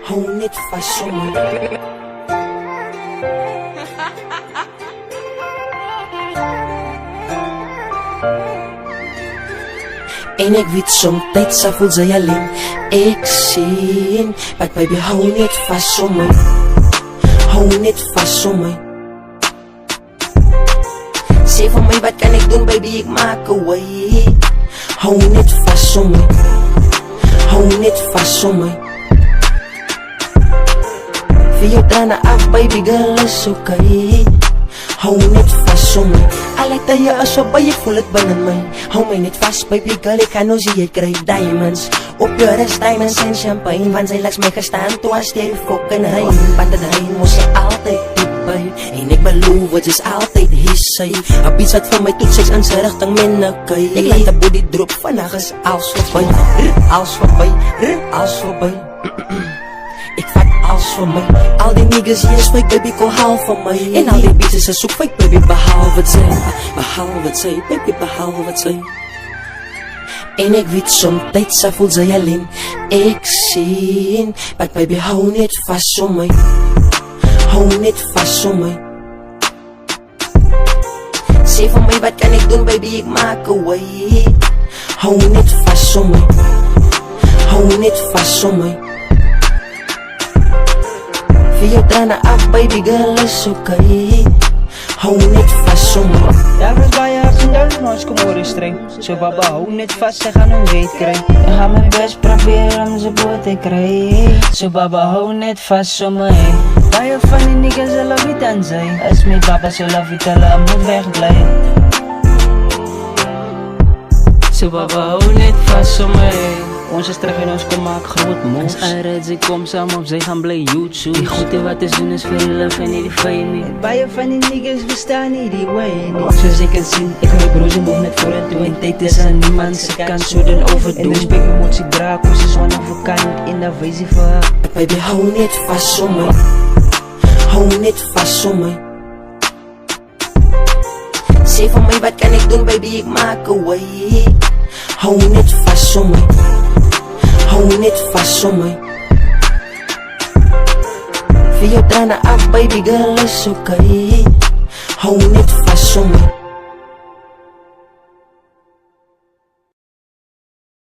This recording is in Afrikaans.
Hou net vas om my. En ek weet somtyds sal voel sy alleen. Ek sien, but baby hou net vas om my. Hou net vas om my. Sê vir my wat kan ek doen baby, ek maak away. Hou net vas om my. Hou net vas om my. Vir jou trane af baby girl is okay. Hou net vas om my. Alle tye is voorbij, ek voel het binnen my. Hou my net vast baby girl, ek kan nou sê jy krijg diamonds. Op jou is diamonds en champagne, want sy langs my gestaan toe as die fucking rein. Want het rein moes sy altyd diep by. En ek beloof het is altyd hissy. Op iets wat van my toets is in sy richting mennekai. Ek laat die body droop, vannacht is als voorbij. Als voorbij, als voorbij. Ek vat als vir my. Al die niggas hier is fake baby, kom haal vir my. En al die bitches is ook fake baby, behalve het sy. Behalve het sy, baby, behalve het sy. En ek weet somtyds sal voel sy alleen. Ek sien, but baby hou net vas om my. Hou net vas om my. Sê vir my wat kan ek doen baby, ek maak away. Hou net vas om my. Hou net vas om my. Vir jou trane af baby girl is okay. Hou net vas om my. Daar was baie ups en downs, maar ons kom oor die streng. So baba hou net vas, sy gaan hom weet kry. Ek gaan my best probeer om sy boot te kry. So baba hou net vas om my. Baie van die niggas hulle weet aan sy. Is my baba so love it, hulle moet wegblij. So baba hou net vas om my. Ons is terug en ons kom maak groot moves. As Arad sy kom saam op sy gaan bly YouTube. Die goede wat ons doen is vir die love en nie die fame nie. Baie van die niggas bestaan nie die way nie. Soos ek kan sien, ek hou broze move net voor en toe. En tyd is aan niemand sy kan so dan overdoen. En respect moet sy draak, ons is one of a kind. En dat wees die vir haar. Baby hou net vas om my. Hou net vas om my. Sê vir my wat kan ek doen baby, ek maak away. Hou net vas om my. Hou net vas om my. Vir jou trane af baby girl is okay. Hou net vas om my.